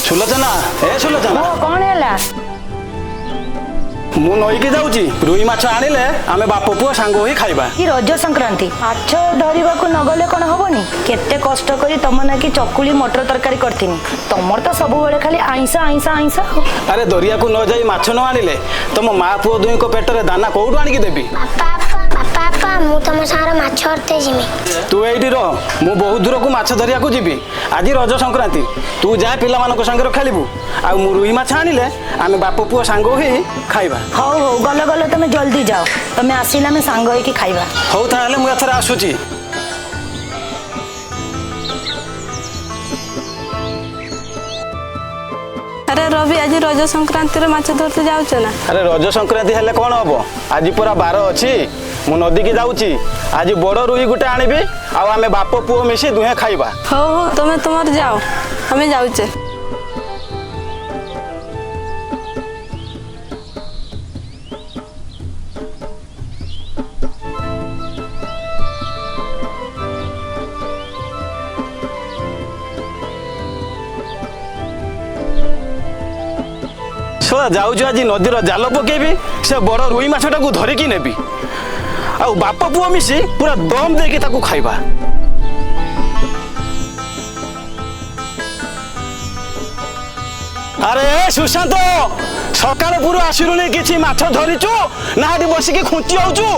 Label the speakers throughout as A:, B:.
A: सुलोचना ए सुलोचना
B: कौन है
A: मु नईकी जाऊँगी रुई माछ आनिले आमे बाप पुओ सांग ही खाइबा
B: कि रज संक्रांति माछ धरिबा को नगले कौन हबनी केते कष्ट करी तम ना कि चकुली मटर तरकारी करथिनी तमर तो सब बेले खाली आइंसा आइंसा आइंसा।
A: अरे दरिया को न जाई माछ न आनिले तुम माँ पुओ दुई को पेटरे दाना कोउठु आनिकी देबी।
C: पापा मु तुम सारा माछ धरते जिमी।
A: तू एइटी रह मु बहुत दूर को माछ धरिया को जीवी आज रज संक्रांति तू जा पिला मानको संगे खेलिबू आ मु रुई माछ आनिले आमे बाप पुओ सांग ही खाइबा।
B: हौ हौ गल गल तुम जल्दी जाओ तुम आसिला में सांग होई कि खाइबा।
A: हौ ताले मु एथरा आसुची।
D: अरे रवि आज रज संक्रांति माछ धरते जाऊच ना।
A: अरे रज संक्रांति हेले कौन हम आज पूरा बार अच्छी मु नदी की जाऊँगी आज बड़ रुई गुटे आनिबी आमे बाप पुओ मिसी दुहे खाइबा।
D: हो हो तुम तुम जाओ हमें जाऊचे।
A: जाऊँ आज नदीर जाल पकेबी से बड़ रुई माछटा को धरिकी नेबी आ बाप पुओ मिसी पूरा दम देकी ताकू खाइबा। अरे सुशांत सकाळ पूरा आसुनी किसी माछ धरिचु ना बसिकी खुंची होचु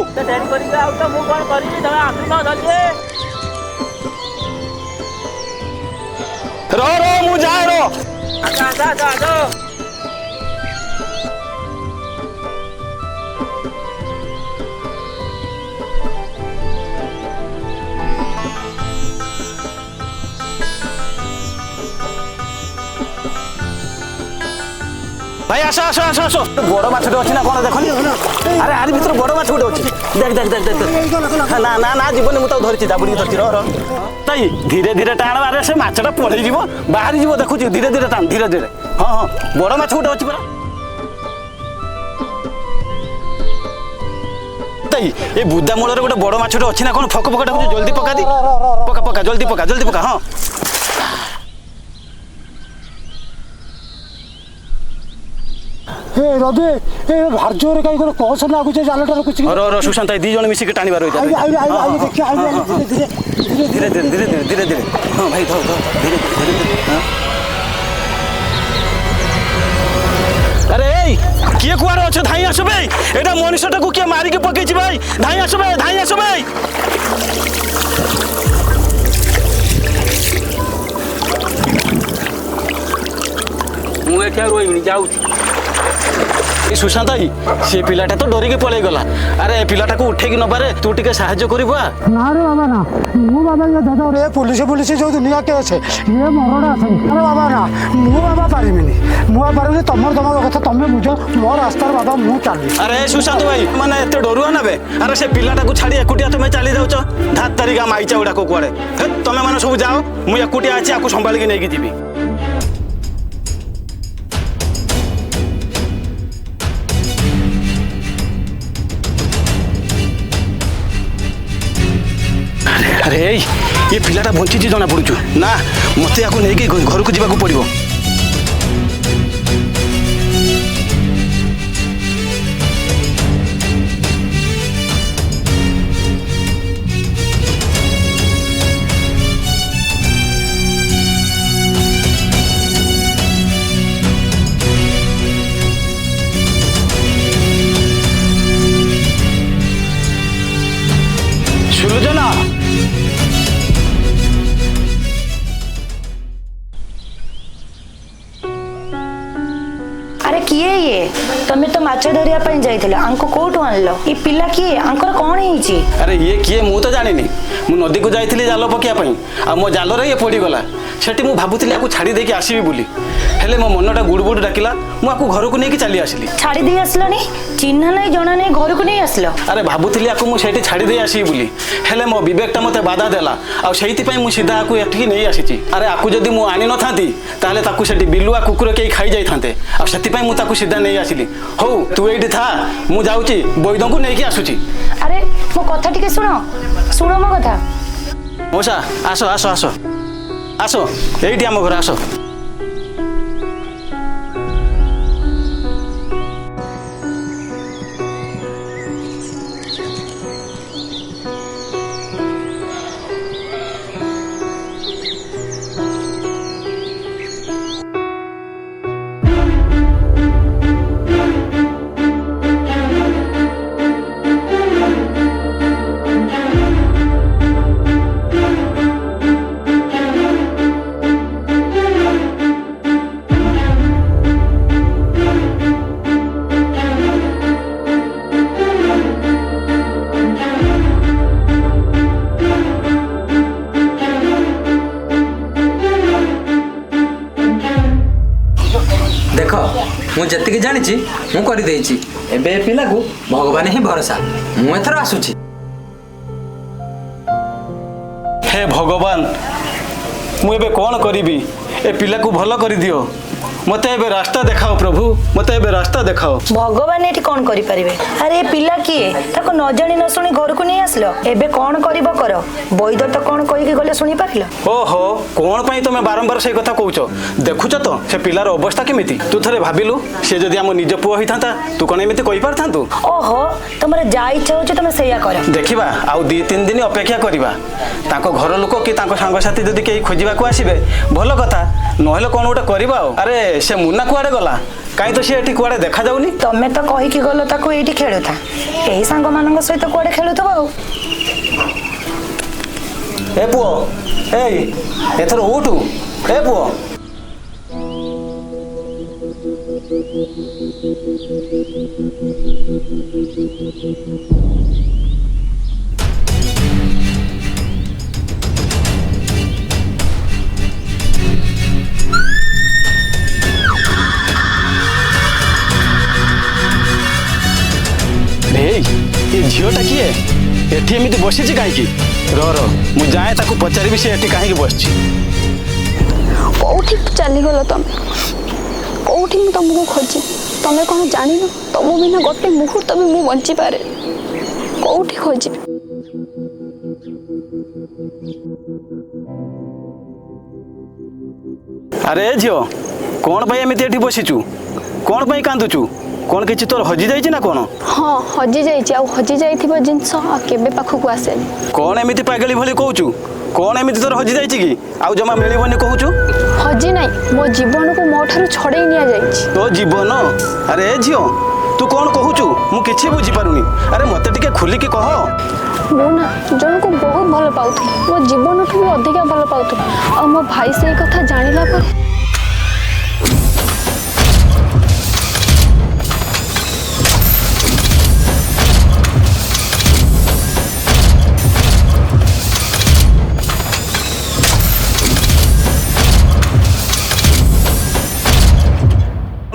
A: रो मु जाए रो भाई आस आस आस आस बड़ माछटे अच्छी ना कौन देखनी अरे आर भर बड़ माछ गोटे अच्छी देख देख देख देख ना ना ना जीवन मुझे धरती दाबुड़ी धरती रही धीरे धीरे टाण अरे से माछटा पड़े बाहरी जीव देखुच धीरे धीरे टाण धीरे धीरे हाँ हाँ बड़ माछ गोटे अच्छी परा ये बुदा मूल गोटे बड़ माछटे अच्छी ना कौन फक फक डाकुच जल्दी पका दी पका पका जल्दी पका हाँ।
E: रवि ए भार जोर कहीं गोटे कस लगुच जालटा रखुच
A: सुशांत दी जन मिसिक टाणी बार धीरे धीरे धीरे धीरे धीरे धीरे हाँ भाई धर धर धीरे धीरे हाँ। अरे किए कुआर अच्छे धाई आस भाई एटा मनुष्यटा को किए मारिक पकई भाई धाई आस भाई मुझे रोईनी जाऊँ सुशांत सी पिलाटा तो डरिकी पलि गला अरे पिलाटा को उठेकी नबारे तू टिके साहाय्य करिबा
E: ना रे बाबा ना मु बाबा ये दादा रे पुलिस पुलिस जो दुनिया के আছে ये मरड़ा আছে अरे बाबा ना मु बाबा पारिमिनी मु पारिमिनी तमर तमर कथा तमे बुझो मोर रास्ता बाबा मु चाली।
A: अरे सुशांत भाई माने एते डरुआ नाबे अरे से पिलाटा को छाड़ी एकुटिया तुमे चली जाउछ धात तारिका माइचा उडा को कुआडे तमे माने सब जाओ मु एकुटिया आछि आकु संभाल के नेकी जीबी। अरे ये पिलाटा बंची जना पड़ू ना मत या नहीं घर को जावाक पड़ो। सुलोचना
B: अरे किए ये तमे तो माछ धरिया पई जाइथिले आंको कोठु आनलो ई पिल्ला किए आंकर कोन हेची।
A: अरे ये किए मु तो जानिनी मु नदी को जाइथिली जाल पकिया पई आ मो जाल रे ये पड़ी गला सेठी मु भाबुथिली आकु छाड़ी देकी आसीबी बुली हेले मो मनटा गुडबुड डाकिला मु आकु घर को नेकी चली आसिली।
B: छाड़ी दे आसलनी चिन्ह नहीं जना नहीं घर को नहीं आसलो
A: अरे भाबुथिली आकु मु सेठी छाड़ी दे आसी बुली हेले मो विवेकटा मते बाधा देला आ सेहिति पई मु सीधा आकु एठी नहीं आसीची। अरे आकु जदी मु आनी न थांती ताले ताकु सेठी बिलुआ कुकुर के खाई जाई थांते आ सेति पई मु ताकु सीधा नहीं आसिली। हो तू एठी था मु जाउची बैद को नेकी आसुची।
B: अरे मो कथा टिके सुनो सुनो मो कथा
A: मौसा आसो आसो आसो आसो एठी आम घर आसो।
F: ମୁଁ ଯେତିକି ଜାଣିଛି ମୁଁ କରିଦେଇଛି। ଏବେ ଏ ପିଲାକୁ ଭଗବାନ ହିଁ ଭରସା। ମୁଁ ଏଥର ଆସୁଛି।
A: ହେ ଭଗବାନ, ମୁଁ ଏବେ କ'ଣ କରିବି? ଏ ପିଲାକୁ ଭଲ କରିଦିଅ। ମୋତେ ଏବେ ରାସ୍ତା ଦେଖାଅ ପ୍ରଭୁ, ମୋତେ ଏବେ ରାସ୍ତା ଦେଖାଅ।
B: ଭଗବାନ ଏଠି କ'ଣ କରିପାରିବେ? ଆରେ ଏ ପିଲା କିଏ? ତାକୁ ନ ଜାଣି ନ ଶୁଣି ଘରକୁ ନେଇ ଆସିଲ। ଏବେ କ'ଣ କରିବ କର। ବୈଦ ତ କ'ଣ କହିକି ଗଲେ ଶୁଣିପାରିଲ?
A: ଓହୋ, କ'ଣ ପାଇଁ ତମେ ବାରମ୍ବାର ସେଇ କଥା କହୁଛ? ଦେଖୁଛ ତ ସେ ପିଲାର ଅବସ୍ଥା କେମିତି? ତୁ ଥରେ ଭାବିଲୁ, ସେ ଯଦି ଆମ ନିଜ ପୁଅ ହେଇଥାନ୍ତା ତୁ କ'ଣ ଏମିତି କହିପାରିଥାନ୍ତୁ?
B: ଓହୋ, ତମର ଯାହା ଇଚ୍ଛା ହଉଛି ତମେ ସେଇଆ କର।
A: ଦେଖିବା, ଆଉ 2-3 ଦିନ ଅପେକ୍ଷା କରିବା। ତାଙ୍କ ଘର ଲୋକ କି ତାଙ୍କ ସାଙ୍ଗସାଥି ଯଦି କେହି ଖୋଜିବାକୁ ଆସିବେ ଭଲ କଥା, ନହେଲେ କ'ଣ ଗୋଟେ କରିବା ଆଉ। ଆରେ ସେ ମୁନା କୁଆଡ଼େ ଗଲା? କାହିଁ ତ ସେ ଏଠି କୁଆଡ଼େ ଦେଖାଯାଉନି?
B: ତମେ ତ କହିକି ଗଲ ତାକୁ ଏଇଠି ଖେଳୁଥା। ଏଇ ସାଙ୍ଗମାନଙ୍କ ସହିତ କୁଆଡ଼େ ଖେଳୁଥିବ ଆଉ।
A: ଏ ପୁଅ, ଏଇ ଏଥର ଉଠୁ। ଏ ପୁଅ, ଏ ଝିଅଟା କିଏ? ଏଠି ଏମିତି ବସିଛି କାହିଁକି? ରହ ମୁଁ ଯାଏ ତାକୁ ପଚାରିବି ସେ ଏଠି କାହିଁକି ବସିଛି।
D: କୋଉଠି ଚାଲିଗଲ ତମେ? କୋଉଠି ମୁଁ ତମକୁ ଖୋଜି? ତମେ କ'ଣ ଜାଣିନ? ତମ ବିନା ଗୋଟେ ମୁହୂର୍ତ୍ତ ବି ମୁଁ ବଞ୍ଚିପାରେ। କୋଉଠି ଖୋଜିବି?
A: ଆରେ ଝିଅ, କ'ଣ ପାଇଁ ଏମିତି ଏଠି ବସିଛୁ? କ'ଣ ପାଇଁ କାନ୍ଦୁଛୁ? କ'ଣ କିଛି ତୋର ହଜି ଯାଇଛି ନା କ'ଣ?
D: ହଁ, ହଜି ଯାଇଛି। ଆଉ ହଜି ଯାଇଥିବା ଜିନିଷ ଆଉ କେବେ ପାଖକୁ ଆସେନି।
A: କ'ଣ ଏମିତି ପାଗଳି ଭଳି କହୁଛୁ? କ'ଣ ଏମିତି ତୋର ହଜି ଯାଇଛି କି? ଆଉ ଜମା ମିଳିବନି କହୁଛୁ?
D: ହଜି ନାହିଁ, ମୋ ଜୀବନକୁ ମୋ ଠାରୁ ଛଡ଼େଇ ନିଆଯାଇଛି।
A: ତୋ ଜୀବନ? ଆରେ ଝିଅ, ତୁ କ'ଣ କହୁଛୁ? ମୁଁ କିଛି ବୁଝିପାରୁନି। ଆରେ ମୋତେ ଟିକେ ଖୋଲିକି କହ।
D: ମୁଁ ନା ଜଣକୁ ବହୁତ ଭଲ ପାଉଥିଲି। ମୋ ଜୀବନଠୁ ବି ଅଧିକା ଭଲ ପାଉଥିଲି। ଆଉ ମୋ ଭାଇ ସେଇ କଥା ଜାଣିଲା ପରେ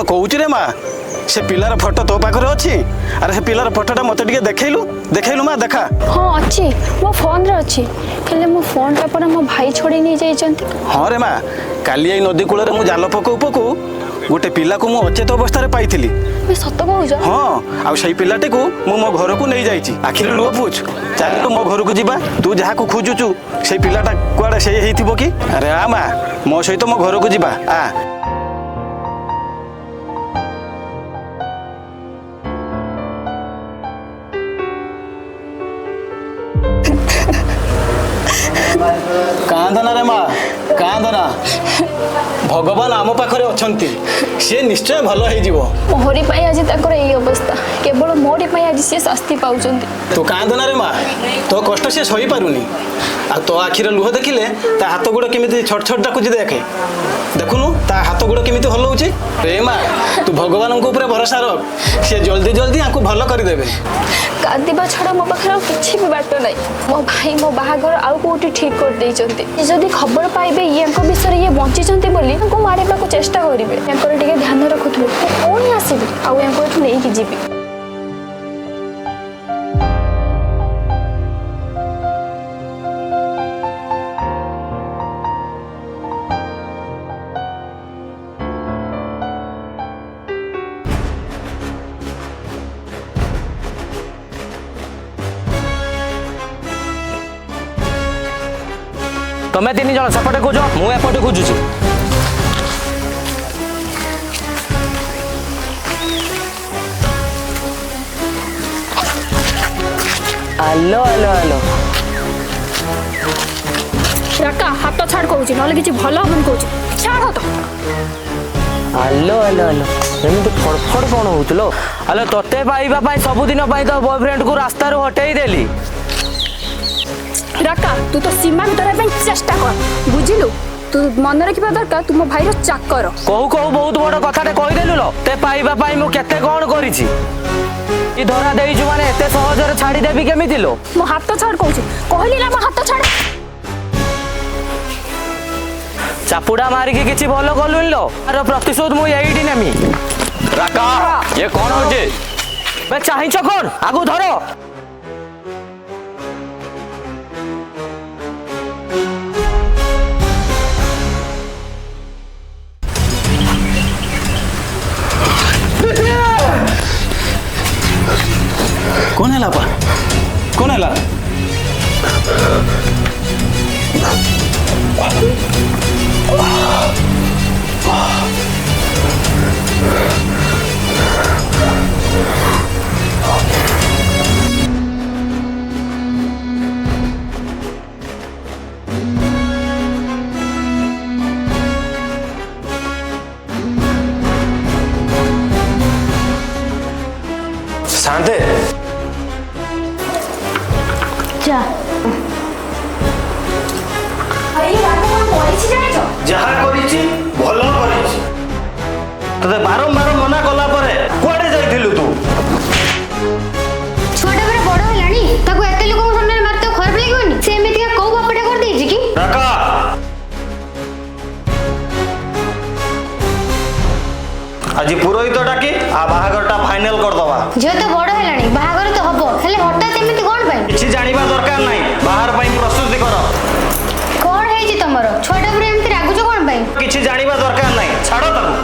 A: କହୁଛୁ ରେ ମା, ସେ ପିଲାର ଫଟୋ ତୋ ପାଖରେ ଅଛି? ଆରେ ସେ ପିଲାର ଫଟୋଟା ମୋତେ ଟିକେ ଦେଖେଇଲୁ ମା, ଦେଖା।
D: ହଁ ଅଛି, ମୋ ଫୋନରେ ଅଛି। ହେଲେ ମୋ ଫୋନଟା ପରେ ମୋ ଭାଇ ଛଡ଼େଇ ନେଇଯାଇଛନ୍ତି।
A: ହଁ ରେ ମା, କାଲି ଏଇ ନଦୀ କୂଳରେ ମୁଁ ଜାଲ ପକଉ ଗୋଟେ ପିଲାକୁ ମୁଁ ଅଚେତ ଅବସ୍ଥାରେ ପାଇଥିଲି।
D: ତମେ ସତ କହୁଛ?
A: ହଁ, ଆଉ ସେଇ ପିଲାଟିକୁ ମୁଁ ମୋ ଘରକୁ ନେଇଯାଇଛି। ଆଖିରେ ଲୁହ ପୋଛ, ଚାଲିଲୁ ମୋ ଘରକୁ ଯିବା। ତୁ ଯାହାକୁ ଖୋଜୁଛୁ ସେଇ ପିଲାଟା କୁଆଡ଼େ ସେଇ ହେଇଥିବ କି? ଆରେ ଆ ମା, ମୋ ସହିତ ମୋ ଘରକୁ ଯିବା। ଆ କାନ୍ଦନା ରେ ମା, କାନ୍ଦନା। ଭଗବାନ ଆମ ପାଖରେ ଅଛନ୍ତି, ସିଏ ନିଶ୍ଚୟ ଭଲ ହେଇଯିବ।
D: ମୋହରି ପାଇଁ ଆଜି ତାଙ୍କର ଏଇ ଅବସ୍ଥା। କେବଳ ମୋରି ପାଇଁ ଆଜି ସିଏ ଶାସ୍ତି ପାଉଛନ୍ତି।
A: ତୁ କାନ୍ଦନା ରେ ମା, ତୋ କଷ୍ଟ ସିଏ ସହିପାରୁନି। ଆଉ ତୋ ଆଖିରେ ଲୁହ ଦେଖିଲେ ତା ହାତ ଗୋଡ଼ କେମିତି ଛଟ ଛଟ ଡାକୁଛି ଦେଖେ। ଦେଖୁନୁ ତା ହାତ ଗୋଡ଼ କେମିତି ହଲଉଛି। ରେ ମା, ତୁ ଭଗବାନଙ୍କ ଉପରେ ଭରସା ରଖ, ସିଏ ଜଲ୍ଦି ଜଲ୍ଦି ଆଙ୍କୁ ଭଲ କରିଦେବେ।
D: କାନ୍ଦିବା ଛଡ଼ା ମୋ ପାଖରେ ଆଉ କିଛି ବି ବାଟ ନାହିଁ। ମୋ ଭାଇ ମୋ ବାହାଘର ଆଉ କୋଉଠି ଠିକ୍ କରିଦେଇଛନ୍ତି। ଯଦି ଖବର ପାଇବେ ଇଏଙ୍କ ବିଷୟରେ ଇଏ ବଞ୍ଚିଛନ୍ତି ବୋଲି ତାଙ୍କୁ ମାରିବାକୁ ଚେଷ୍ଟା କରିବେ। ୟାଙ୍କର ଟିକେ ଧ୍ୟାନ ରଖୁଥିବେ। ମୁଁ ପୁଣି ଆସିବି ଆଉ ୟାଙ୍କୁ ଏଠୁ ନେଇକି ଯିବି।
G: ତମେ 3 ଜଣ ସେପଟେ ଖୋଜ, ମୁଁ ଏପଟେ ଖୋଜୁଛି। ଆଲୋ ଆଲୋ ଆଲୋ,
D: ରାକା ହାତ ଛାଡ଼ କହୁଛି, ନହେଲେ କିଛି ଭଲ ହବନି କହୁଛି। ଛାଡ଼ ହାତ।
G: ଆଲୋ ଆଲୋ ଆଲୋ, ଏମିତି ଫଡ଼ଫଡ଼ କ'ଣ ହଉଥିଲ? ଆଲୋ, ତତେ ପାଇବା ପାଇଁ ସବୁଦିନ ପାଇଁ ତ ବୟଫ୍ରେଣ୍ଡକୁ ରାସ୍ତାରୁ ହଟେଇ ଦେଲି।
D: ରାକା, ତୁ ତ ସୀମା ଭିତରେ ପାଇଁ ଚେଷ୍ଟା କର, ବୁଝିଲୁ? ତୁ ମନେ ରଖିବା ଦରକାର ତୁ ମୋ ଭାଇର ଚାକର।
G: କହୁ କହୁ ବହୁତ ବଡ଼ କଥାଟେ କହିଦେଲୁ ଲୋ। ତେ ପାଇବା ପାଇଁ ମୁଁ କେତେ କ'ଣ କରିଛି। ଇ ଧରା ଦେଇଛୁ ମାନେ ଏତେ ସହଜରେ ଛାଡ଼ିଦେବି କେମିତି ଲୋ?
D: ମୋ ହାତ ଛାଡ଼ କହୁଛି, କହିଲି ନା ମୋ ହାତ ଛାଡ଼।
G: ଚାପୁଡ଼ା ମାରିକି କିଛି ଭଲ କଲୁନି ଲୋ। ଆର ପ୍ରତିଶୋଧ ମୁଁ ଏଇଠି ନେମି। ରାକା ଏ କଣ ହଉଛି ବେ ଚାହିଁଛ କଣ ଆଗକୁ ଧର
A: कौन है लापा कौन है ला
G: शांते
B: যা
A: जहा करिछि भल करिछि तते बारंबार मना कला परे कुआडे जाइथिलु तू
C: ଛୁଆଟା ପୁରା ବଡ ହେଲାଣି ତାକୁ ଏତେ ଲୋକଙ୍କ ସାମ୍ନାରେ ମାରିତେ ଖରାପ ଲାଗିବନି ସେ ଏମିତିକା କୋଉ ବାପଟା କରିଦେଇଛି କି
A: ରାକା ଆଜି ପୁରୋହିତ ଡାକି आ ବାହାଘରଟା ଫାଇନାଲ कर दवा
C: ଝିଅ ତ ବଡ ହେଲାଣି ବାହାଘର ତ ହବ ହେଲେ ହଠାତ୍ ଏମିତି କଣ ପାଇଁ
A: କିଛି ଜାଣିବା ଦରକାର ନାହିଁ ବାହାର ପାଇଁ ପ୍ରସ୍ତୁତି କର
C: କଣ ହେଇଛି ତମର ଛୁଆଟା ପୁରା ଏମିତି ରାଗୁଛ କଣ ପାଇଁ
A: କିଛି ଜାଣିବା ଦରକାର ନାହିଁ ଛାଡ ତାକୁ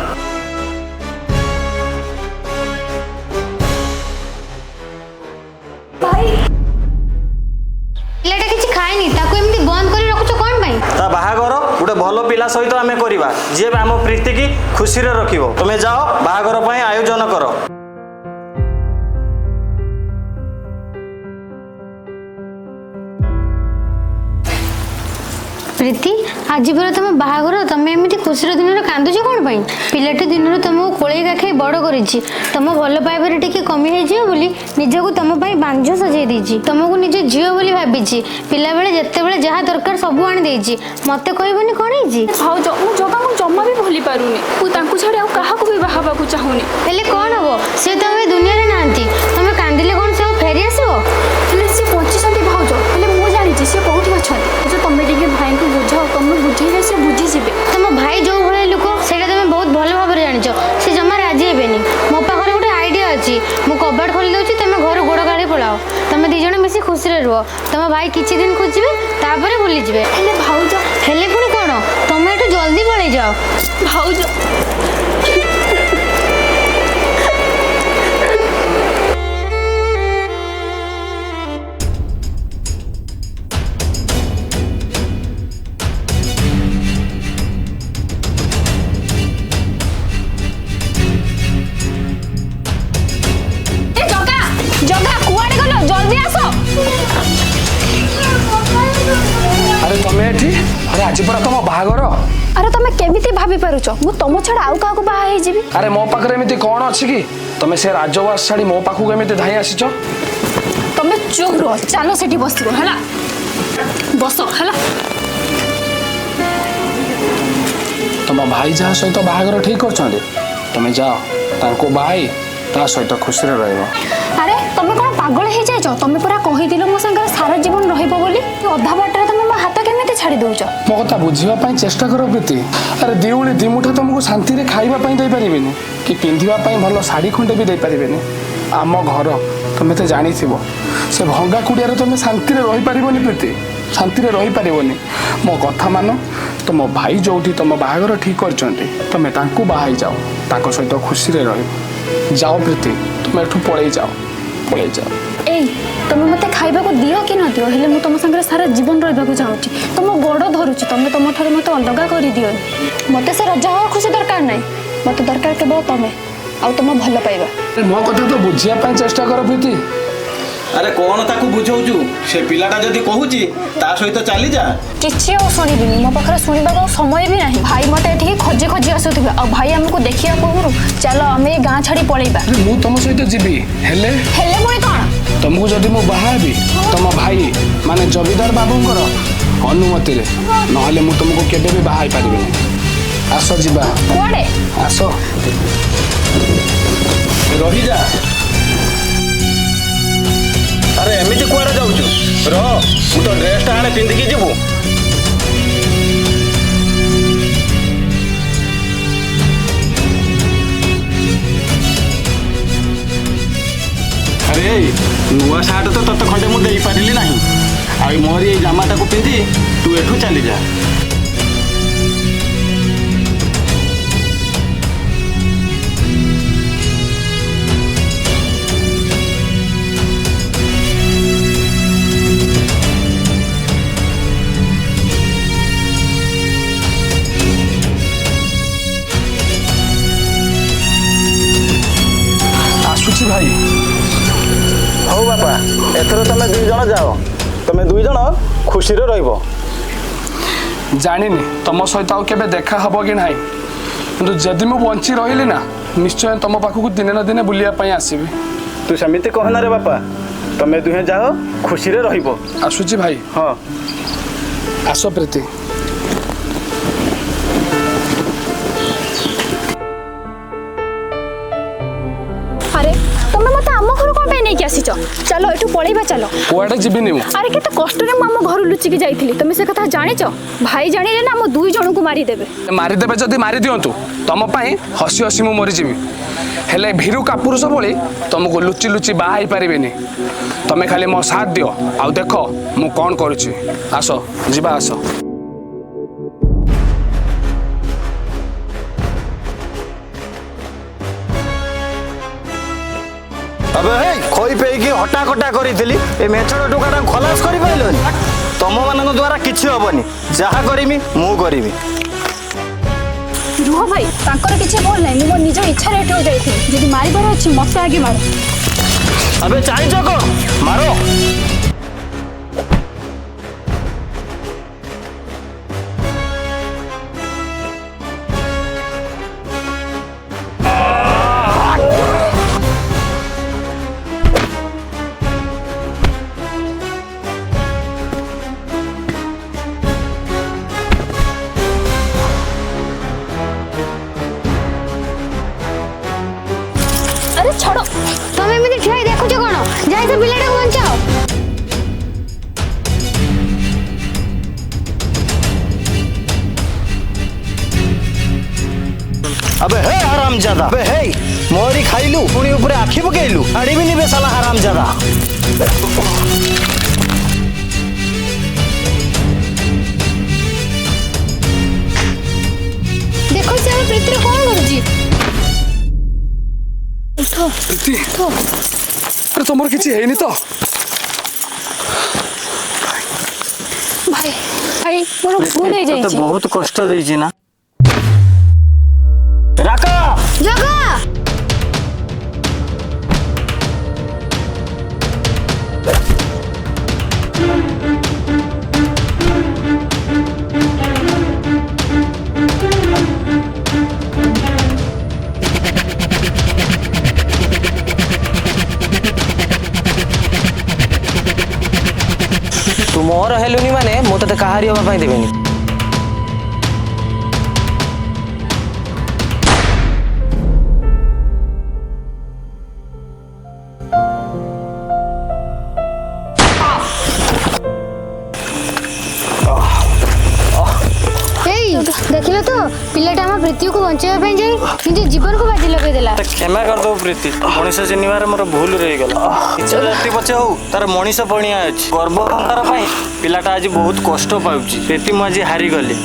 C: ପିଲାଟା କିଛି ଖାଇନି ତାକୁ ଏମିତି ବନ୍ଦ କରି ରଖୁଛ କଣ ପାଇଁ
A: ତା ବାହାଘର ଗୋଟେ ଭଲ ପିଲା ସହିତ ଆମେ କରିବା ଯିଏ ଆମ ପ୍ରୀତି କି ଖୁସିରେ ରଖିବ ତମେ ଯାଅ ବାହାଘର ପାଇଁ ଆୟୋଜନ କର
C: ପ୍ରୀତି ଆଜି ପରା ତମ ବାହାଘର ତମେ ଏମିତି ଖୁସିର ଦିନରେ କାନ୍ଦୁଛ କଣ ପାଇଁ ପିଲାଟି ଦିନରୁ ତମକୁ କୋଳେଇ କାଖେଇ ବଡ କରିଛି ତମ ଭଲ ପାଇବାରେ ଟିକେ କମି ହେଇଯିବ ବୋଲି ନିଜକୁ ତମ ପାଇଁ ବାଞ୍ଝ ସଜେଇ ଦେଇଛି ତମକୁ ନିଜ ଝିଅ ବୋଲି ଭାବିଛି ପିଲାବେଳେ ଯେତେବେଳେ ଯାହା ଦରକାର ସବୁ ଆଣି ଦେଇଛି ମତେ କହିବନି କଣ ହେଇଛି
D: ଭାଉଜ ମୁଁ ଜଗାକୁ ଜମା ବି ଭୁଲି ପାରୁନି ମୁଁ ତାଙ୍କୁ ଛାଡ଼ି ଆଉ କାହାକୁ ବି ବାହା ହେବାକୁ ଚାହୁଁନି
C: ହେଲେ କଣ ହବ ସେ ତ ଏବେ ଦୁନିଆରେ ନାହାନ୍ତି ତମେ କାନ୍ଦିଲେ କଣ ସେ ଆଉ ଫେରି ଆସିବ
D: ହେଲେ ସେ ବଞ୍ଚିଛନ୍ତି ଭାଉଜ ହେଲେ ମୁଁ ଜାଣିଛି ସେ କୋଉଠି ଅଛନ୍ତି ଯେ ତମେ ଟିକେ ଭାଇଙ୍କୁ ବୁଝାଅ ତମେ ବୁଝେଇଲେ ସେ ବୁଝିଯିବେ
C: ତମ ଭାଇ ଯୋଉ ଭଳିଆ ଲୋକ ସେଇଟା ତମେ ବହୁତ ଭଲ ଭାବରେ ଜାଣିଛ ସେ ଜମା ରାଜି ହେବେନି ମୋ ପାଖରେ ଗୋଟେ ଆଇଡିଆ ଅଛି ମୁଁ କବାଟ ଖୋଲି ଦଉଛି ତମେ ଘରୁ ଗୋଡ ଗାଳି ପଳାଅ ତମେ ଦି ଜଣ ମିଶି ଖୁସିରେ ରୁହ ତମ ଭାଇ କିଛି ଦିନ ଖୋଜିବେ ତାପରେ ଭୁଲିଯିବେ
D: ହେଲେ ଭାଉଜ
C: ହେଲେ ପୁଣି କଣ ତମେ ଏଠୁ ଜଲ୍ଦି ପଳେଇ ଯାଅ
D: ଭାଉଜ ଜଗା କୁଆଡେ ଗଲ ଜଲ୍ଦି ଆସ
H: আরে তুমি এটি আরে আজ পরা তোম বাহাঘর
D: আরে তুমি কেমিতি ভাবি পারুছ মু তম ছাড়া আউ কাহাକୁ বাହା ହେଇଯିବି
H: আরে মো পাখরে এমিতি কোন আছে কি তুমি সে রাজবাস ছাড়ি মো পাখু এমিতি ধাই আসিছ
D: তুমি চুপ রহ চালো সেটি বসিব হেলা বস হেলা
H: তোম ভাই যাহা সহিত বাহাঘর ঠিক করছন্তি তুমি যাও তাঙ্কু বাহাই তা সহিত খুশিরে রহিব
D: আরে তুমি কোন পাগল হয়ে যাইছ তুমি পুরা কহিদিল মো সাঙ্গে সারা জীবন রহিব বলি অধা বাটরে তুমি মো হাত কেমিতি ছাড়ি দউছ
H: মো কথা বুঝিবা পাই চেষ্টা কর প্রীতি আরে দিউলি দিমুঠা তোমাকে শান্তিরে খাইবা পাই দেই পারিবেনি কি পিন্ধিবা পাই ভালো শাড়ি খন্ডে বি দেই পারিবেনি আম ঘর তুমি তো জানিথিব সে ভঙ্গা কুড়িয়ারে তুমি শান্তিরে রহি পারিবনি প্রীতি শান্তিরে রহি পারিবনি মো কথা মানো তোম ভাই যোউঠি তোম বাহাঘর ঠিক করছন্তি তুমি তাঙ্কু বাহাই যাও তাঙ্ক সহিত খুশিরে রহিব যাও প্রীতি তুমি এঠু পড়াই যাও পড়াই যাও
D: এই তুমি মতে খাইବାକୁ দিও কি ন দিও হেলে মু তম সাঙ্গে সারা জীবন রহিବାକୁ চাହୁଛି তম গোড় ধরুছি তুমি তম ঠারে মতে অলগা করি দিও মতে সে রাজা হওয়া খুশি দরকার নাই মতে দরকার কেবল তুমি ଆଉ ତମ ଭଲ ପାଇବା
H: ମୋ କଥା ତ ବୁଝିବା ପାଇଁ ଚେଷ୍ଟା କର ପ୍ରୀତି
A: ଆରେ କଣ ତାକୁ ବୁଝଉଛୁ ସେ ପିଲାଟା ଯଦି କହୁଛି ତା ସହିତ ଚାଲି ଯା
D: କିଛି ଆଉ ଶୁଣିବିନି ମୋ ପାଖରେ ଶୁଣିବାକୁ ଆଉ ସମୟ ବି ନାହିଁ ଭାଇ ମତେ ଏଠିକି ଖୋଜି ଖୋଜି ଆସୁଥିବେ ଆଉ ଭାଇ ଆମକୁ ଦେଖିବା ପୂର୍ବରୁ ଚାଲ ଆମେ ଏ ଗାଁ ଛାଡି ପଳେଇବା
H: ମୁଁ ତମ ସହିତ ଯିବି ହେଲେ
D: ହେଲେ ପୁଣି କଣ
H: ତମକୁ ଯଦି ମୁଁ ବାହା ହେବି ତମ ଭାଇ ମାନେ ଜମିଦାର ବାବୁଙ୍କର ଅନୁମତିରେ ନହେଲେ ମୁଁ ତମକୁ କେବେ ବି ବାହା ହେଇପାରିବିନି ଆସ ଯିବା
D: କୁଆଡେ
H: ଆସ
A: ରହିଯା ଆରେ ଏମିତି କୁଆଡେ ଯାଉଛୁ ରହ ମୁଁ ତ ଡ୍ରେସଟା ଆଣେ ପିନ୍ଧିକି ଯିବୁ चली जा।
H: ଆସୁଛି ଭାଇ।
A: ହଉ ବାପା, ଏଥର ତମେ 2 ଜଣ ଯାଅ। ତମେ 2 ଜଣ ଖୁସିରେ ରହିବ।
H: ଜାଣିନି ତମ ସହିତ ଆଉ କେବେ ଦେଖା ହବ କି ନାହିଁ, କିନ୍ତୁ ଯଦି ମୁଁ ବଞ୍ଚି ରହିଲି ନା ନିଶ୍ଚୟ ତମ ପାଖକୁ ଦିନେ ନା ଦିନେ ବୁଲିବା ପାଇଁ ଆସିବି।
A: ତୁ ସେମିତି କହନା ରେ ବାପା, ତମେ ଦୁହେଁ ଯାଅ ଖୁସିରେ ରହିବ।
H: ଆସୁଛି ଭାଇ।
A: ହଁ।
H: ଆସ ପ୍ରୀତି।
D: আরে তুমি মতো আম ঘর কোন পাই নেকি আসিছ? চলো এটু পড়াইবা চলো।
H: କୁଆଡ଼େ ଯିବିନି ମୁଁ।
D: আরে কেতে কষ্টরে মু আম ঘর লুচিকি যাইছিলি, তুমি সে কথা জানিছ? ভাই জানিলে না ଆମ 2 জଣଙ୍କୁ মারি দেবে।
H: ମାରିଦେବେ ଯଦି ମାରି ଦିଅନ୍ତୁ, ତମ ପାଇଁ ହସି ହସି ମୁଁ ମରିଯିବି। ହେଲେ ଭୀରୁ କାପୁରୁଷ ଭଳି ତମକୁ ଲୁଚି ଲୁଚି ବାହା ହେଇପାରିବିନି। ତମେ ଖାଲି ମୋ ସାଥ ଦିଅ, ଆଉ ଦେଖ ମୁଁ କ'ଣ କରୁଛି। ଆସ ଯିବା ଆସ।
A: अबे हे खोई पेइकी हटा कटा करिथिली ए मेछड़ टोकाटा खलास करि पाइलोनी। तम मानक द्वारा किछि हबनी, जहा करिमी मु करिमी।
D: रुह भाई, तांकर किछि बोल नाही, मु निज इच्छा रे एठो जाइथिली। जदी मारिबार अछि मते आगे मार।
A: अबे चाहिछ को मारो।
D: अरे छोड़ो,
C: ତମେ ଏମିତି ଠିଆ ହେଇ ଦେଖୁଛ କ'ଣ? ଯାଇ ସେ ପିଲାଟାକୁ ବଞ୍ଚାଅ।
A: अबे हे हरामजादा, अबे हे मोरी खाइलु पुणी ऊपर आखि पकेइलु। आड़ीबिनी बे साला हरामजादा।
C: ଦେଖ ସେ ଆମ ପ୍ରୀତିରେ କ'ଣ କରୁଛି।
H: ପ୍ରୀତି, ଆରେ ତମର କିଛି ହେଇନି ତ?
D: भाई भाई मोर भूल हो जाइछि।
A: बहुत कष्ट देइछि ना। राका
C: ଜଗା
G: ତୁ ମୋର ହେଲୁନି ମାନେ ମୁଁ ତତେ କାହାରି ହବା ପାଇଁ ଦେବିନି।
C: ଦେଖିଲ ତ ପିଲାଟା ଆମ ପ୍ରୀତିକୁ ବଞ୍ଚାଇବା ପାଇଁ ଯାଇ ନିଜ ଜୀବନକୁ ବାଜି ଲଗେଇଦେଲା।
A: क्षमा कर दो प्रीति, मनीष चिन्हबार मोर भूल रही गला। किछ राति पछे हो तार मनीष पणिया अछि। गर्व अहंकार पई पिलाटा आज बहुत कष्ट पाउछि। प्रीति मु आज हारि गली,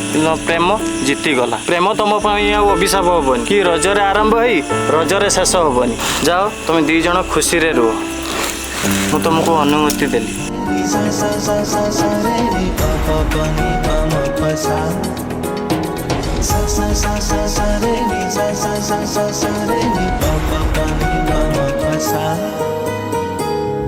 A: प्रेम जीति गला। प्रेम तम पई आ अभिशाप होबनी कि रजरे आरंभ होई रजरे शेष होबनी। जाओ तुम 2 जण खुशी रे रहो, मु तुमको अनुमति देली।
I: sa sa sa sa sa re ni sa sa sa sa sa